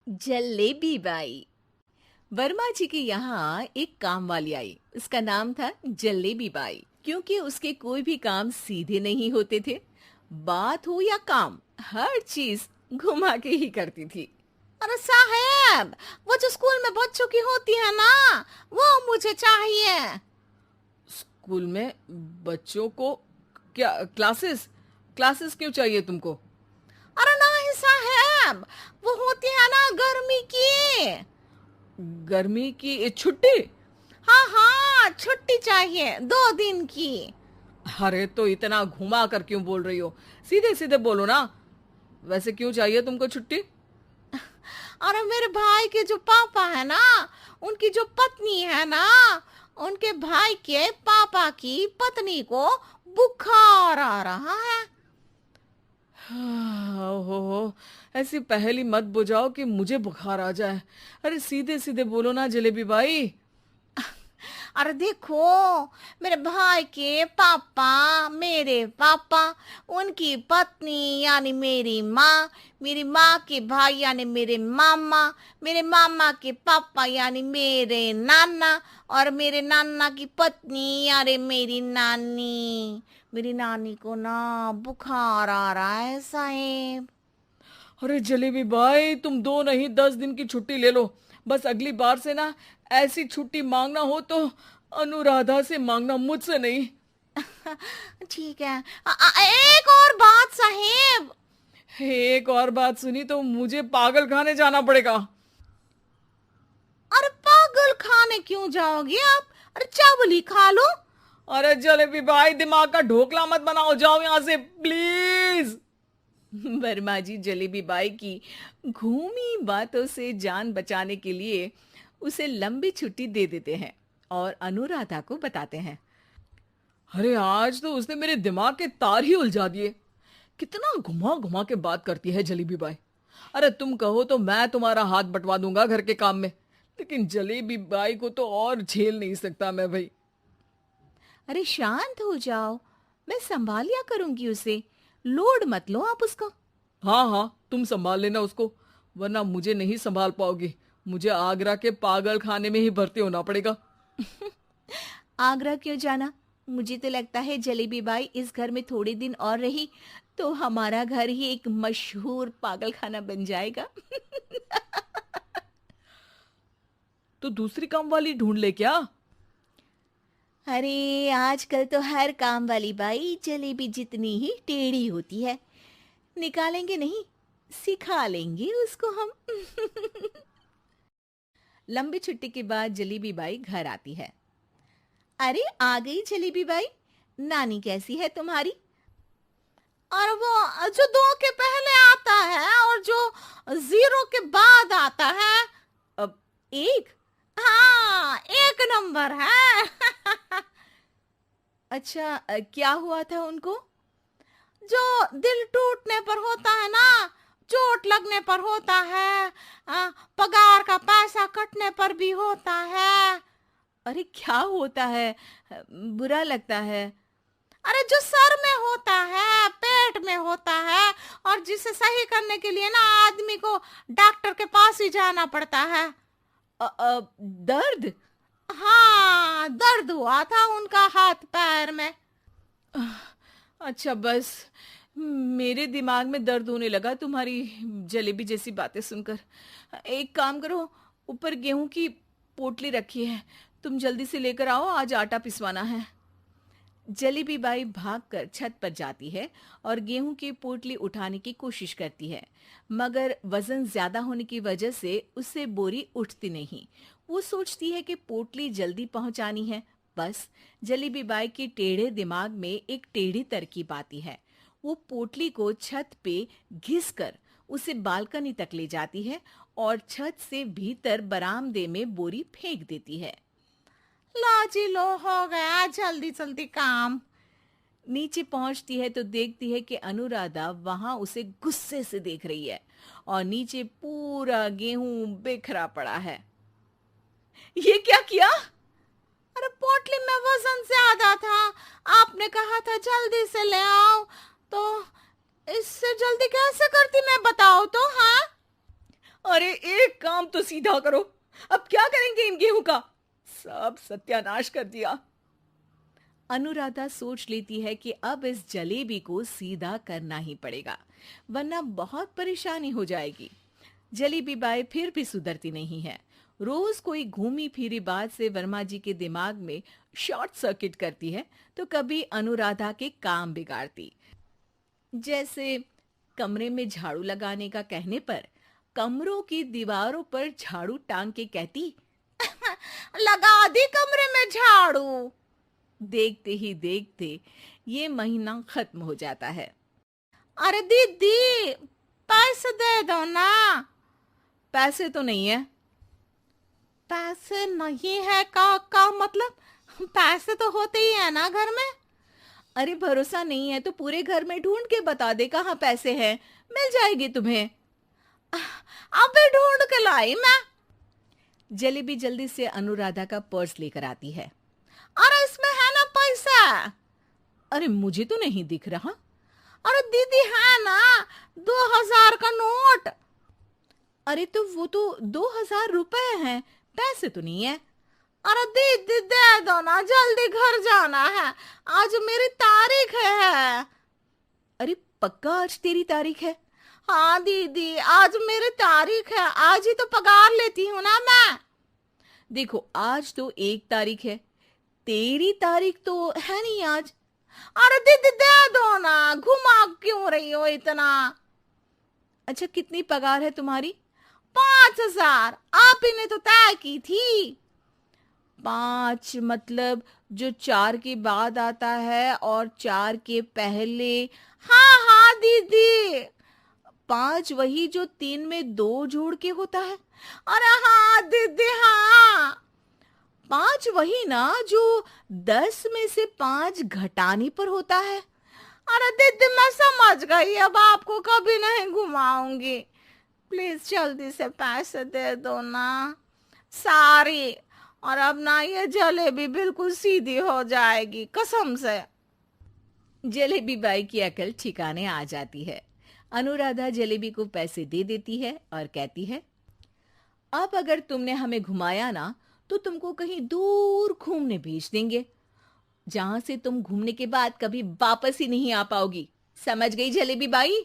Jalebi by. Verma जी के यहाँ एक काम वाली आई। उसका नाम था जलेबी बाई, क्योंकि उसके कोई भी काम सीधे नहीं होते थे। बात हो या काम, हर चीज घुमा के ही करती थी। अरे साहब, वो जो स्कूल में बच्चों की होती है ना, वो मुझे चाहिए। स्कूल में बच्चों को क्या क्लासेस क्लासेस क्यों चाहिए तुमको? अरे नहीं साहब, वो होती है ना गर्मी की। गर्मी की छुट्टी? हाँ हाँ, छुट्टी चाहिए 2 दिन की। अरे तो इतना घुमा कर क्यों बोल रही हो? सीधे सीधे बोलो ना। वैसे क्यों चाहिए तुमको छुट्टी? अरे मेरे भाई के जो पापा है ना, उनकी जो पत्नी है ना, उनके भाई के पापा की पत्नी को बुखार आ रहा है। ओहो, ऐसी पहेली मत बुझाओ कि मुझे बुखार आ जाए। अरे सीधे सीधे बोलो ना जलेबी बाई। अरे देखो, मेरे भाई के पापा, मेरे पापा, उनकी पत्नी यानी मेरी माँ के भाई यानी मेरे मामा के पापा यानी मेरे नाना, और मेरे नाना की पत्नी यानी मेरी नानी को ना बुखार आ रहा है साहेब। अरे जलेबी भाई, तुम 2 नहीं 10 दिन की छुट्टी ले लो। बस अगली बार से ना ऐसी छुट्टी मांगना हो तो अनुराधा से मांगना, मुझसे नहीं। ठीक है। एक और बात साहेब। एक और बात सुनी तो मुझे पागल खाने जाना पड़ेगा। अरे पागल खाने क्यों जाओगे आप? अरे चावल ही खा लो। अरे जलेबी भाई, दिमाग का ढोकला मत बनाओ, जाओ यहाँ से प्लीज। वर्मा जी जलेबी बाई की घूमी बातों से जान बचाने के लिए उसे लंबी छुट्टी दे देते हैं और अनुराधा को बताते हैं। अरे आज तो उसने मेरे दिमाग के तार ही उलझा दिए। कितना घुमा घुमा के बात करती है जलेबी बाई। अरे तुम कहो तो मैं तुम्हारा हाथ बंटवा दूंगा घर के काम में, लेकिन जलेबी बाई को तो और झेल नहीं सकता मैं भाई। अरे शांत हो जाओ, मैं संभाल लिया करूंगी उसे। लोड मत लो आप उसको। हाँ हाँ, तुम संभाल लेना उसको, वरना मुझे नहीं संभाल पाओगी। मुझे आगरा के पागल खाने में ही भर्ती होना पड़ेगा। आगरा क्यों जाना? मुझे तो लगता है जलेबी बाई इस घर में थोड़े दिन और रही तो हमारा घर ही एक मशहूर पागल खाना बन जाएगा। तो दूसरी काम वाली ढूंढ ले क्या? अरे आजकल तो हर काम वाली बाई जलेबी जितनी ही टेढ़ी होती है। निकालेंगे नहीं, सिखा लेंगे उसको हम। लंबी छुट्टी के बाद जलेबी बाई घर आती है। अरे आ गई जलेबी बाई, नानी कैसी है तुम्हारी? और वो जो 2 के पहले आता है और जो 0 के बाद आता है। अब एक। हाँ, 1 नंबर है। अच्छा, क्या हुआ था उनको? जो दिल टूटने पर होता है ना, चोट लगने पर होता है, पगार का पैसा कटने पर भी होता है। अरे क्या होता है? बुरा लगता है। अरे जो सर में होता है, पेट में होता है, और जिसे सही करने के लिए ना आदमी को डॉक्टर के पास ही जाना पड़ता है। दर्द? हाँ, दर्द हुआ था उनका हाथ पैर में। अच्छा बस, मेरे दिमाग में दर्द होने लगा तुम्हारी जलेबी जैसी बातें सुनकर। एक काम करो, ऊपर गेहूं की पोटली रखी है, तुम जल्दी से लेकर आओ, आज आटा पिसवाना है। जलेबी बाई भागकर छत पर जाती है और गेहूं की पोटली उठाने की कोशिश करती है, मगर वजन ज्यादा होने की वजह से उससे बोरी उठती नहीं। वो सोचती है कि पोटली जल्दी पहुंचानी है। बस जलेबी बाई के टेढ़े दिमाग में एक टेढ़ी तरकीब आती है। वो पोटली को छत पे घिसकर उसे बालकनी तक ले जाती है और छत से भीतर बरामदे में बोरी फेंक देती है। लो जी लो, हो गया जल्दी जल्दी काम। नीचे पहुंचती है तो देखती है कि अनुराधा वहां उसे गुस्से से देख रही है और नीचे पूरा गेहूं बिखरा पड़ा है। ये क्या किया? अरे पोटली में वजन ज्यादा था, आपने कहा था जल्दी से ले आओ, तो इससे जल्दी कैसे करती मैं बताओ तो। हाँ, अरे एक काम तो सीधा करो, अब क्या करेंगे इन गेहूं का? सब सत्यानाश कर दिया। अनुराधा सोच लेती है कि अब इस जलेबी को सीधा करना ही पड़ेगा, वरना बहुत परेशानी हो जाएगी। जलेबी बाई फिर भी सुधरती नहीं है। रोज कोई घूमी फिरी बात से वर्मा जी के दिमाग में शॉर्ट सर्किट करती है, तो कभी अनुराधा के काम बिगाड़ती। जैसे कमरे में झाड़ू लगाने का कहने पर कमरों की दीवारों पर झाड़ू टांग के कहती, लगा दी कमरे में झाड़ू। देखते ही देखते ये महीना खत्म हो जाता है। अरे दीदी, पैसे दे दो ना। पैसे तो नहीं है। पैसे नहीं है का मतलब? पैसे तो होते ही है ना घर में। अरे भरोसा नहीं है तो पूरे घर में ढूंढ के बता दे कहाँ पैसे हैं, मिल जाएगी तुम्हें। अबे ढूंढ के लाई मैं। जलेबी जल्दी से अनुराधा का पर्स लेकर आती है। अरे इसमें है ना पैसा। अरे मुझे तो नहीं दिख रहा। अरे दीदी है ना, 2000 का नोट। अरे तो वो तो 2000 रुपए हैं, पैसे तो नहीं है। अरे दीदी दे दो ना, जल्दी घर जाना है, आज मेरी तारीख है। अरे पक्का आज तेरी तारीख है? हाँ दीदी, आज मेरी तारीख है, आज ही तो पगार लेती हूँ ना मैं। देखो आज तो 1 तारीख है, तेरी तारीख तो है नहीं आज। अरे दीदी दे दो ना, घुमा क्यों रही हो इतना? अच्छा कितनी पगार है तुम्हारी? 5000, आप ही ने तो तय की थी। 5 मतलब जो 4 के बाद आता है और 4 के पहले। हाँ हाँ दीदी। 5 वही जो 3 में 2 जोड़ के होता है। अरे हाँ दीदी हाँ। 5 वही ना जो 10 में से 5 घटाने पर होता है। अरे दीदी मैं समझ गई, अब आपको कभी नहीं घुमाऊंगी। प्लीज जल्दी से पैसे दे दो ना, सारी। और अब ना ये जलेबी बिल्कुल सीधी हो जाएगी कसम से। जलेबी बाई की अकल ठिकाने आ जाती है। अनुराधा जलेबी को पैसे दे देती है और कहती है, अब अगर तुमने हमें घुमाया ना तो तुमको कहीं दूर घूमने भेज देंगे, जहां से तुम घूमने के बाद कभी वापस ही नहीं आ पाओगी। समझ गई जलेबी बाई?